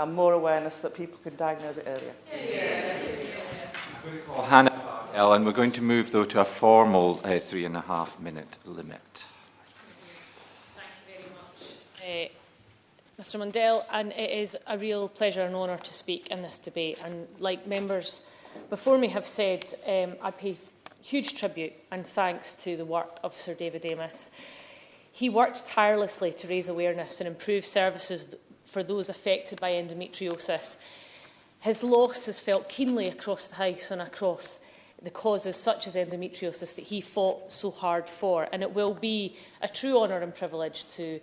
and more awareness that people can diagnose it earlier. I'm going to call Hannah Parnell, and we're going to move, though, to a formal 3.5-minute limit. Thank you very much, Mr Mundell, and it is a real pleasure and honour to speak in this debate. And like members before me have said, I pay huge tribute and thanks to the work of Sir David Amess. He worked tirelessly to raise awareness and improve services for those affected by endometriosis. His loss is felt keenly across the House and across the causes such as endometriosis that he fought so hard for, and it will be a true honour and privilege to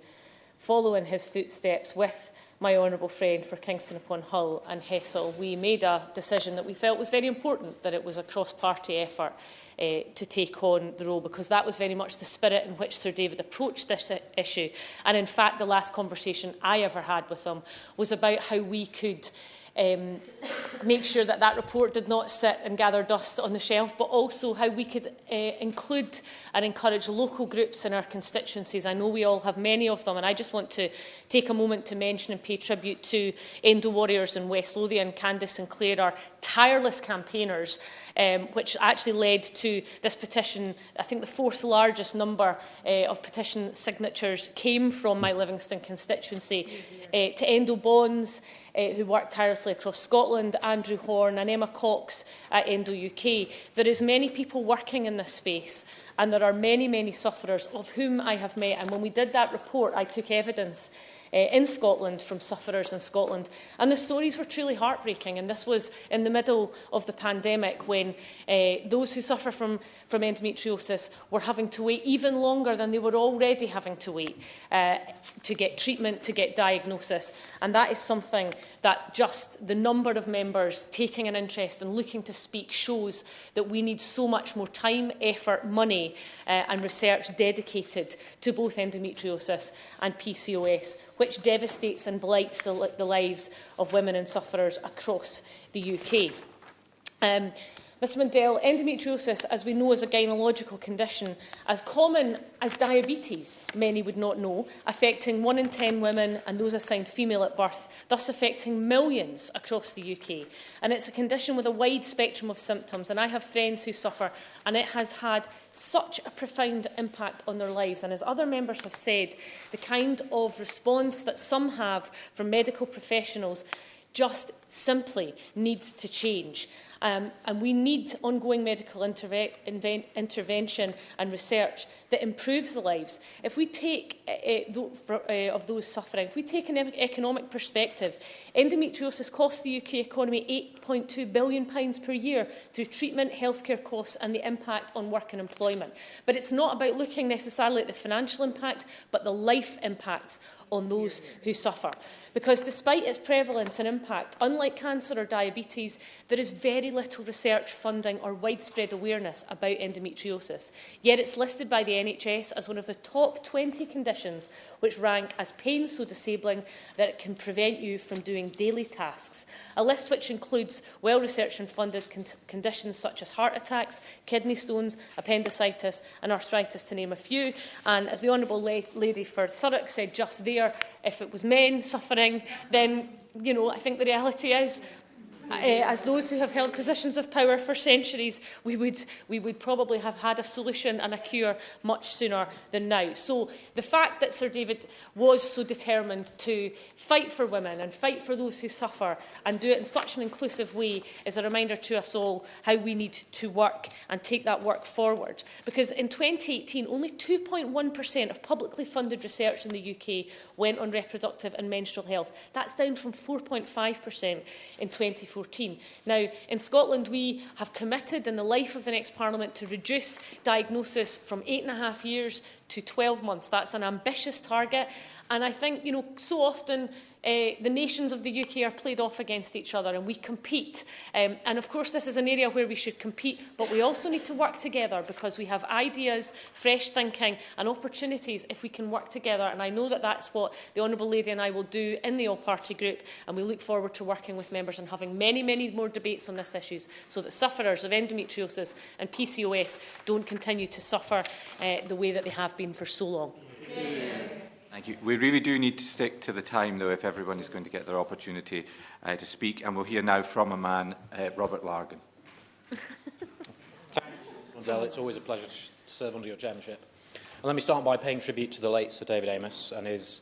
follow in his footsteps with my honourable friend for Kingston upon Hull and Hessel. We made a decision that we felt was very important, that it was a cross-party effort to take on the role, because that was very much the spirit in which Sir David approached this issue. And in fact, the last conversation I ever had with him was about how we could make sure that that report did not sit and gather dust on the shelf, but also how we could include and encourage local groups in our constituencies. I know we all have many of them, and I just want to take a moment to mention and pay tribute to Endo Warriors in West Lothian. Candice and Claire are tireless campaigners, which actually led to this petition. I think the fourth largest number of petition signatures came from my Livingston constituency. To Endo Bonds, who work tirelessly across Scotland, Andrew Horn and Emma Cox at Endo UK. There is many people working in this space, and there are many, many sufferers of whom I have met. And when we did that report, I took evidence in Scotland from sufferers in Scotland, and the stories were truly heartbreaking. And this was in the middle of the pandemic, when those who suffer from endometriosis were having to wait even longer than they were already having to wait to get treatment, to get diagnosis. And that is something that just the number of members taking an interest and looking to speak shows that we need so much more time, effort, money and research dedicated to both endometriosis and PCOS, which devastates and blights the lives of women and sufferers across the UK. Mr Mundell, endometriosis, as we know, is a gynaecological condition as common as diabetes, many would not know, affecting 1 in 10 women and those assigned female at birth, thus affecting millions across the UK. And it's a condition with a wide spectrum of symptoms, and I have friends who suffer, and it has had such a profound impact on their lives. And as other members have said, the kind of response that some have from medical professionals just simply needs to change. And we need ongoing medical intervention and research that improves the lives. If we take of those suffering, if we take an economic perspective, endometriosis costs the UK economy £8.2 billion per year through treatment, healthcare costs and the impact on work and employment. But it's not about looking necessarily at the financial impact, but the life impacts on those who suffer. Because despite its prevalence and impact, unlike cancer or diabetes, there is very little research, funding or widespread awareness about endometriosis. Yet it's listed by the NHS as one of the top 20 conditions which rank as pain so disabling that it can prevent you from doing daily tasks. A list which includes well-researched and funded conditions such as heart attacks, kidney stones, appendicitis and arthritis, to name a few. And as the Honourable Lady for Thurrock said just there, if it was men suffering, then, you know, I think the reality is, as those who have held positions of power for centuries, we would probably have had a solution and a cure much sooner than now. So the fact that Sir David was so determined to fight for women and fight for those who suffer and do it in such an inclusive way is a reminder to us all how we need to work and take that work forward. Because in 2018, only 2.1% of publicly funded research in the UK went on reproductive and menstrual health. That's down from 4.5% in 2014. Now, in Scotland, we have committed in the life of the next Parliament to reduce diagnosis from 8.5 years to 12 months. That's an ambitious target. And I think, you know, so often the nations of the UK are played off against each other and we compete. And of course, this is an area where we should compete, but we also need to work together because we have ideas, fresh thinking and opportunities if we can work together. And I know that that's what the Honourable Lady and I will do in the all-party group. And we look forward to working with members and having many, many more debates on this issue so that sufferers of endometriosis and PCOS don't continue to suffer the way that they have been for so long. Thank you. We really do need to stick to the time, though, if everyone is going to get their opportunity to speak. And we'll hear now from a man, Robert Largan. Thank you, Mr. Mundell. It's always a pleasure to serve under your chairmanship. And let me start by paying tribute to the late Sir David Amess and his